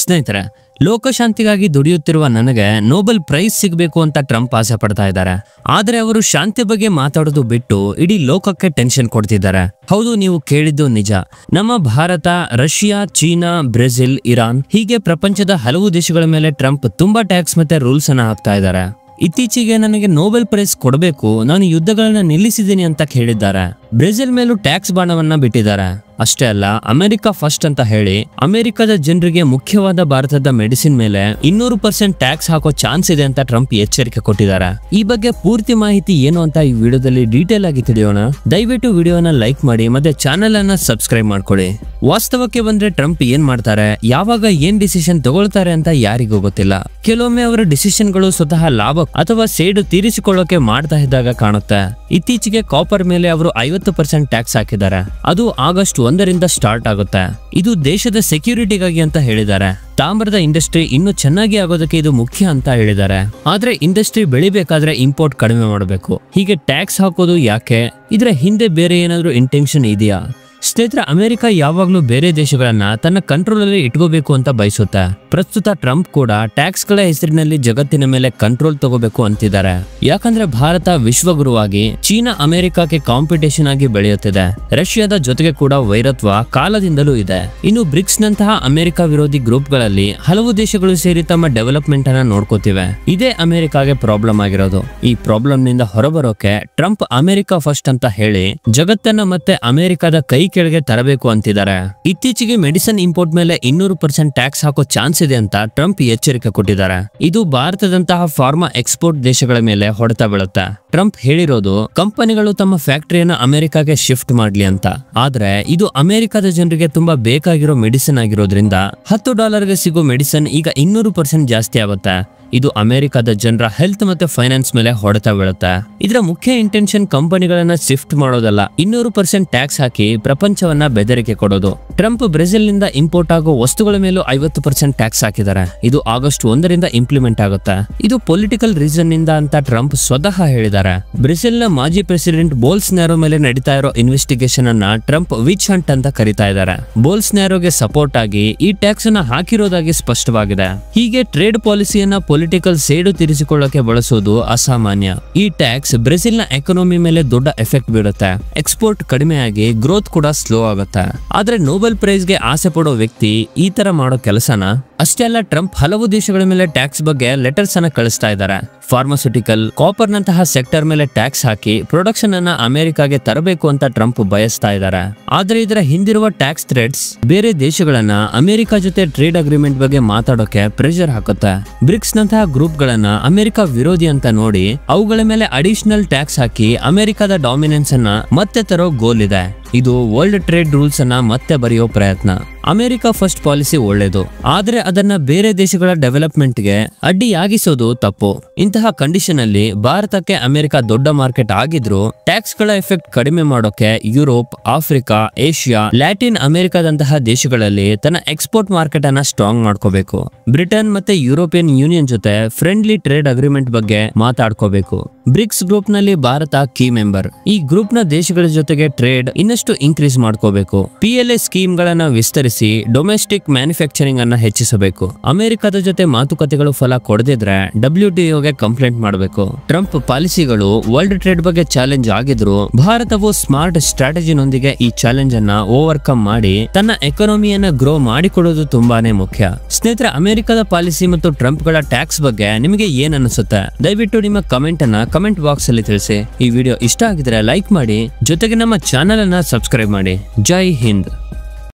ಸ್ನೇಹಿತರೆ, ಲೋಕಶಾಂತಿಗಾಗಿ ದುಡಿಯುತ್ತಿರುವ ನನಗೆ ನೋಬೆಲ್ ಪ್ರೈಸ್ ಸಿಗಬೇಕು ಅಂತ ಟ್ರಂಪ್ ಆಸೆ ಪಡ್ತಾ ಇದ್ದಾರೆ. ಆದ್ರೆ ಅವರು ಶಾಂತಿ ಬಗ್ಗೆ ಮಾತಾಡೋದು ಬಿಟ್ಟು ಇಡೀ ಲೋಕಕ್ಕೆ ಟೆನ್ಷನ್ ಕೊಡ್ತಿದ್ದಾರೆ. ಹೌದು, ನೀವು ಕೇಳಿದ್ದು ನಿಜ. ನಮ್ಮ Bharat, Russia, China, Brazil, Iran ಹೀಗೆ ಪ್ರಪಂಚದ ಹಲವು ದೇಶಗಳ ಮೇಲೆ ಟ್ರಂಪ್ ತುಂಬಾ ಟ್ಯಾಕ್ಸ್ ಮತ್ತೆ ರೂಲ್ಸ್ ಅನ್ನ ಹಾಕ್ತಾ ಇದ್ದಾರೆ. ಇತ್ತೀಚೆಗೆ ನನಗೆ ನೋಬೆಲ್ ಪ್ರೈಸ್ ಕೊಡಬೇಕು, ನಾನು ಯುದ್ಧಗಳನ್ನ ನಿಲ್ಲಿಸಿದ್ದೀನಿ ಅಂತ ಹೇಳಿದ್ದಾರೆ. ಬ್ರೆಜಿಲ್ ಮೇಲೂ ಟ್ಯಾಕ್ಸ್ ಬಾಣವನ್ನ ಬಿಟ್ಟಿದ್ದಾರೆ. ಅಷ್ಟೇ ಅಲ್ಲ, ಅಮೆರಿಕ ಫಸ್ಟ್ ಅಂತ ಹೇಳಿ ಅಮೆರಿಕದ ಜನರಿಗೆ ಮುಖ್ಯವಾದ ಭಾರತದ ಮೆಡಿಸಿನ್ ಮೇಲೆ 200% ಟ್ಯಾಕ್ಸ್ ಹಾಕೋ ಚಾನ್ಸ್ ಇದೆ ಅಂತ ಟ್ರಂಪ್ ಎಚ್ಚರಿಕೆ ಕೊಟ್ಟಿದ್ದಾರೆ. ಈ ಬಗ್ಗೆ ಪೂರ್ತಿ ಮಾಹಿತಿ ಏನು ಅಂತ ಈ ವಿಡಿಯೋದಲ್ಲಿ ಡೀಟೇಲ್ ಆಗಿ ತಿಳಿಯೋಣ. ದಯವಿಟ್ಟು ವಿಡಿಯೋನ ಲೈಕ್ ಮಾಡಿ ಮತ್ತೆ ಚಾನೆಲ್ ಅನ್ನ ಸಬ್ಸ್ಕ್ರೈಬ್ ಮಾಡ್ಕೊಳ್ಳಿ. ವಾಸ್ತವಕ್ಕೆ ಬಂದ್ರೆ ಟ್ರಂಪ್ ಏನ್ ಮಾಡ್ತಾರೆ, ಯಾವಾಗ ಏನ್ ಡಿಸಿಷನ್ ತಗೊಳ್ತಾರೆ ಅಂತ ಯಾರಿಗೂ ಗೊತ್ತಿಲ್ಲ. ಕೆಲವೊಮ್ಮೆ ಅವರ ಡಿಸಿಷನ್ಗಳು ಸ್ವತಃ ಲಾಭ ಅಥವಾ ಸೇಡು ತೀರಿಸಿಕೊಳ್ಳೋಕೆ ಮಾಡ್ತಾ ಇದ್ದಾಗ ಕಾಣುತ್ತೆ. ಇತ್ತೀಚೆಗೆ ಕಾಪರ್ ಮೇಲೆ ಅವರು 50% ಟ್ಯಾಕ್ಸ್ ಹಾಕಿದ್ದಾರೆ. ಅದು ಆಗಸ್ಟ್ 1ರಿಂದ ಸ್ಟಾರ್ಟ್ ಆಗುತ್ತೆ. ಇದು ದೇಶದ ಸೆಕ್ಯೂರಿಟಿಗಾಗಿ ಅಂತ ಹೇಳಿದ್ದಾರೆ. ತಾಮ್ರದ ಇಂಡಸ್ಟ್ರಿ ಇನ್ನೂ ಚೆನ್ನಾಗಿ ಆಗೋದಕ್ಕೆ ಇದು ಮುಖ್ಯ ಅಂತ ಹೇಳಿದ್ದಾರೆ. ಆದ್ರೆ ಇಂಡಸ್ಟ್ರಿ ಬೆಳಿಬೇಕಾದ್ರೆ ಇಂಪೋರ್ಟ್ ಕಡಿಮೆ ಮಾಡಬೇಕು. ಹೀಗೆ ಟ್ಯಾಕ್ಸ್ ಹಾಕೋದು ಯಾಕೆ? ಇದರ ಹಿಂದೆ ಬೇರೆ ಏನಾದ್ರೂ ಇಂಟೆನ್ಷನ್ ಇದೆಯಾ? ಸ್ನೇಹಿತರೆ, ಅಮೆರಿಕ ಯಾವಾಗ್ಲೂ ಬೇರೆ ದೇಶಗಳನ್ನ ತನ್ನ ಕಂಟ್ರೋಲ್ ಅಲ್ಲಿ ಇಟ್ಕೋಬೇಕು ಅಂತ ಬಯಸುತ್ತೆ. ಪ್ರಸ್ತುತ ಟ್ರಂಪ್ ಕೂಡ ಟ್ಯಾಕ್ಸ್ ಗಳ ಹೆಸರಿನಲ್ಲಿ ಜಗತ್ತಿನ ಮೇಲೆ ಕಂಟ್ರೋಲ್ ತಗೋಬೇಕು ಅಂತಿದ್ದಾರೆ. ಯಾಕಂದ್ರೆ ಭಾರತ ವಿಶ್ವಗುರುವಾಗಿ ಚೀನಾ ಅಮೆರಿಕಕ್ಕೆ ಕಾಂಪಿಟೇಷನ್ ಆಗಿ ಬೆಳೆಯುತ್ತಿದೆ. ರಷ್ಯಾದ ಜೊತೆಗೆ ಕೂಡ ವೈರತ್ವ ಕಾಲದಿಂದಲೂ ಇದೆ. ಇನ್ನು ಬ್ರಿಕ್ಸ್ ನಂತಹ ಅಮೆರಿಕ ವಿರೋಧಿ ಗ್ರೂಪ್ ಗಳಲ್ಲಿ ಹಲವು ದೇಶಗಳು ಸೇರಿ ತಮ್ಮ ಡೆವಲಪ್ಮೆಂಟ್ ಅನ್ನ ನೋಡ್ಕೋತಿವೆ. ಇದೇ ಅಮೆರಿಕಾಗೆ ಪ್ರಾಬ್ಲಮ್ ಆಗಿರೋದು. ಈ ಪ್ರಾಬ್ಲಮ್ ನಿಂದ ಹೊರಬರೋಕೆ ಟ್ರಂಪ್ ಅಮೆರಿಕ ಫಸ್ಟ್ ಅಂತ ಹೇಳಿ ಜಗತ್ತನ್ನ ಮತ್ತೆ ಅಮೆರಿಕದ ಕೈ ಕೆಳಗೆ ತರಬೇಕು ಅಂತಿದ್ದಾರೆ. ಇತ್ತೀಚೆಗೆ ಮೆಡಿಸಿನ್ ಇಂಪೋರ್ಟ್ ಮೇಲೆ 200% ಟ್ಯಾಕ್ಸ್ ಹಾಕೋ ಚಾನ್ಸ್ ಇದೆ ಅಂತ ಟ್ರಂಪ್ ಎಚ್ಚರಿಕೆ ಕೊಟ್ಟಿದ್ದಾರೆ. ಇದು ಭಾರತದಂತಹ ಫಾರ್ಮಾ ಎಕ್ಸ್ಪೋರ್ಟ್ ದೇಶಗಳ ಮೇಲೆ ಹೊಡೆತ ಬೀಳುತ್ತೆ. ಟ್ರಂಪ್ ಹೇಳಿರೋದು ಕಂಪನಿಗಳು ತಮ್ಮ ಫ್ಯಾಕ್ಟರಿಯನ್ನ ಅಮೆರಿಕಾಗೆ ಶಿಫ್ಟ್ ಮಾಡ್ಲಿ ಅಂತ. ಆದ್ರೆ ಇದು ಅಮೆರಿಕದ ಜನರಿಗೆ ತುಂಬಾ ಬೇಕಾಗಿರೋ ಮೆಡಿಸಿನ್ ಆಗಿರೋದ್ರಿಂದ $10ಗೆ ಸಿಗೋ ಮೆಡಿಸಿನ್ ಈಗ 200% ಜಾಸ್ತಿ ಆಗುತ್ತೆ. ಇದು ಅಮೆರಿಕದ ಜನರ ಹೆಲ್ತ್ ಮತ್ತೆ ಫೈನಾನ್ಸ್ ಮೇಲೆ ಹೊಡೆತ ಬೀಳುತ್ತೆ. ಇದರ ಮುಖ್ಯ ಇಂಟೆನ್ಷನ್ ಕಂಪನಿಗಳನ್ನ ಶಿಫ್ಟ್ ಮಾಡೋದಲ್ಲ, 200% ಟ್ಯಾಕ್ಸ್ ಹಾಕಿ ಪ್ರಪಂಚವನ್ನ ಬೆದರಿಕೆ ಕೊಡೋದು. ಟ್ರಂಪ್ ಬ್ರೆಜಿಲ್ ನಿಂದ ಇಂಪೋರ್ಟ್ ಆಗೋ ವಸ್ತುಗಳ ಮೇಲೂ 50% ಟ್ಯಾಕ್ಸ್ ಹಾಕಿದ್ದಾರೆ. ಇದು ಆಗಸ್ಟ್ 1ರಿಂದ ಇಂಪ್ಲಿಮೆಂಟ್ ಆಗುತ್ತೆ. ಇದು ಪೊಲಿಟಿಕಲ್ ರೀಸನ್ ನಿಂದ ಅಂತ ಟ್ರಂಪ್ ಸ್ವತಃ ಹೇಳಿದ್ದಾರೆ. ಬ್ರೆಜಿಲ್ ನ ಮಾಜಿ ಪ್ರೆಸಿಡೆಂಟ್ ಬೋಲ್ಸ್ನ್ಯಾರೋ ಮೇಲೆ ನಡೀತಾ ಇರೋ ಇನ್ವೆಸ್ಟಿಗೇಷನ್ ಅನ್ನ ಟ್ರಂಪ್ ವಿಚ್ ಹಂಟ್ ಅಂತ ಕರೀತಾ ಇದ್ದಾರೆ. ಬೋಲ್ಸ್ನ್ಯಾರೋಗೆ ಸಪೋರ್ಟ್ ಆಗಿ ಈ ಟ್ಯಾಕ್ಸ್ ಅನ್ನ ಹಾಕಿರೋದಾಗಿ ಸ್ಪಷ್ಟವಾಗಿದೆ. ಹೀಗೆ ಟ್ರೇಡ್ ಪಾಲಿಸಿಯನ್ನ ಪೊಲಿಟಿಕಲ್ ಸೇಡು ತೀರಿಸಿಕೊಳ್ಳಕ್ಕೆ ಬಳಸೋದು ಅಸಾಮಾನ್ಯ. ಈ ಟ್ಯಾಕ್ಸ್ ಬ್ರೆಜಿಲ್ ನ ಎಕಾನಮಿ ಮೇಲೆ ದೊಡ್ಡ ಎಫೆಕ್ಟ್ ಬೀಳುತ್ತೆ. ಎಕ್ಸ್ಪೋರ್ಟ್ ಕಡಿಮೆ ಆಗಿ ಗ್ರೋತ್ ಕೂಡ ಸ್ಲೋ ಆಗುತ್ತೆ. ಆದ್ರೆ ನೋಬೆಲ್ ಪ್ರೈಸ್ ಗೆ ಆಸೆ ಪಡೋ ವ್ಯಕ್ತಿ ಈ ತರ ಮಾಡೋ ಕೆಲಸನ ಅಷ್ಟೇ ಅಲ್ಲ, ಟ್ರಂಪ್ ಹಲವು ದೇಶಗಳ ಮೇಲೆ ಟ್ಯಾಕ್ಸ್ ಬಗ್ಗೆ ಲೆಟರ್ಸ್ ಅನ್ನ ಕಳಿಸ್ತಾ ಇದ್ದಾರೆ. ಫಾರ್ಮಾಸ್ಯೂಟಿಕಲ್, ಕಾಪರ್ ನಂತಹ ಸೆಕ್ಟರ್ ಮೇಲೆ ಟ್ಯಾಕ್ಸ್ ಹಾಕಿ ಪ್ರೊಡಕ್ಷನ್ ಅನ್ನ ಅಮೆರಿಕಾಗೆ ತರಬೇಕು ಅಂತ ಟ್ರಂಪ್ ಬಯಸ್ತಾ ಇದ್ದಾರೆ. ಆದ್ರೆ ಇದರ ಹಿಂದಿರುವ ಟ್ಯಾಕ್ಸ್ ಥ್ರೆಟ್ಸ್ ಬೇರೆ ದೇಶಗಳನ್ನ ಅಮೆರಿಕ ಜೊತೆ ಟ್ರೇಡ್ ಅಗ್ರಿಮೆಂಟ್ ಬಗ್ಗೆ ಮಾತಾಡೋಕೆ ಪ್ರೆಷರ್ ಹಾಕುತ್ತೆ. ಬ್ರಿಕ್ಸ್ ನಂತಹ ಗ್ರೂಪ್ ಗಳನ್ನ ಅಮೆರಿಕ ವಿರೋಧಿ ಅಂತ ನೋಡಿ ಅವುಗಳ ಮೇಲೆ ಅಡಿಷನಲ್ ಟ್ಯಾಕ್ಸ್ ಹಾಕಿ ಅಮೆರಿಕದ ಡಾಮಿನೆನ್ಸ್ ಅನ್ನ ಮತ್ತೆ ತರೋ ಗೋಲ್ ಇದೆ. ಇದು ವರ್ಲ್ಡ್ ಟ್ರೇಡ್ ರೂಲ್ಸ್ ಅನ್ನ ಮತ್ತೆ ಬರೆಯೋ ಪ್ರಯತ್ನ. ಅಮೆರಿಕ ಫಸ್ಟ್ ಪಾಲಿಸಿ ಒಳ್ಳೇದು, ಆದ್ರೆ ಅದನ್ನ ಬೇರೆ ದೇಶಗಳ ಡೆವಲಪ್ಮೆಂಟ್ ಗೆ ಅಡ್ಡಿಯಾಗಿಸೋದು ತಪ್ಪು. ಇಂತಹ ಕಂಡೀಷನ್ ಅಲ್ಲಿ ಭಾರತಕ್ಕೆ ಅಮೆರಿಕ ದೊಡ್ಡ ಮಾರ್ಕೆಟ್ ಆಗಿದ್ರು ಟ್ಯಾಕ್ಸ್ ಗಳ ಎಫೆಕ್ಟ್ ಕಡಿಮೆ ಮಾಡೋಕೆ ಯುರೋಪ್, ಆಫ್ರಿಕಾ, ಏಷ್ಯಾ, ಲ್ಯಾಟಿನ್ ಅಮೆರಿಕಾದಂತಹ ದೇಶಗಳಲ್ಲಿ ತನ್ನ ಎಕ್ಸ್ಪೋರ್ಟ್ ಮಾರ್ಕೆಟ್ ಅನ್ನ ಸ್ಟ್ರಾಂಗ್ ಮಾಡ್ಕೋಬೇಕು. ಬ್ರಿಟನ್ ಮತ್ತೆ ಯುರೋಪಿಯನ್ ಯೂನಿಯನ್ ಜೊತೆ ಫ್ರೆಂಡ್ಲಿ ಟ್ರೇಡ್ ಅಗ್ರಿಮೆಂಟ್ ಬಗ್ಗೆ ಮಾತಾಡ್ಕೋಬೇಕು. ಬ್ರಿಕ್ಸ್ ಗ್ರೂಪ್ ನಲ್ಲಿ ಭಾರತ ಕೀ ಮೆಂಬರ್. ಈ ಗ್ರೂಪ್ ನ ದೇಶಗಳ ಜೊತೆಗೆ ಟ್ರೇಡ್ ಇನ್ನಷ್ಟು ಇನ್ಕ್ರೀಸ್ ಮಾಡ್ಕೋಬೇಕು. PLA ಸ್ಕೀಮ್ ಗಳನ್ನ ವಿಸ್ತರಿಸಿ ಡೊಮೆಸ್ಟಿಕ್ ಮ್ಯಾನುಫ್ಯಾಕ್ಚರಿಂಗ್ ಅನ್ನ ಹೆಚ್ಚಿಸಬೇಕು. ಅಮೆರಿಕದ ಜೊತೆ ಮಾತುಕತೆಗಳು ಫಲ ಕೊಡದಿದ್ರೆ WTOಗೆ ಕಂಪ್ಲೇಂಟ್ ಮಾಡಬೇಕು. ಟ್ರಂಪ್ ಪಾಲಿಸಿಗಳು ವರ್ಲ್ಡ್ ಟ್ರೇಡ್ ಬಗ್ಗೆ ಚಾಲೆಂಜ್ ಆಗಿದ್ರು ಭಾರತವು ಸ್ಮಾರ್ಟ್ ಸ್ಟ್ರಾಟಜಿನೊಂದಿಗೆ ಈ ಚಾಲೆಂಜ್ ಅನ್ನ ಓವರ್ಕಮ್ ಮಾಡಿ ತನ್ನ ಎಕಾನಮಿಯನ್ನ ಗ್ರೋ ಮಾಡಿಕೊಡೋದು ತುಂಬಾನೇ ಮುಖ್ಯ. ಸ್ನೇಹಿತರೆ, ಅಮೆರಿಕದ ಪಾಲಿಸಿ ಮತ್ತು ಟ್ರಂಪ್ ಗಳ ಟ್ಯಾಕ್ಸ್ ಬಗ್ಗೆ ನಿಮಗೆ ಏನ್ ಅನಿಸುತ್ತೆ? ದಯವಿಟ್ಟು ನಿಮ್ಮ ಕಮೆಂಟ್ ಅನ್ನ ಕಮೆಂಟ್ ಬಾಕ್ಸ್ ಅಲ್ಲಿ ತಿಳಿಸಿ. ಈ ವಿಡಿಯೋ ಇಷ್ಟ ಆಗಿದ್ರೆ ಲೈಕ್ ಮಾಡಿ, ಜೊತೆಗೆ ನಮ್ಮ ಚಾನೆಲ್ ಅನ್ನ ಸಬ್ಸ್ಕ್ರೈಬ್ ಮಾಡಿ. ಜೈ ಹಿಂದ್.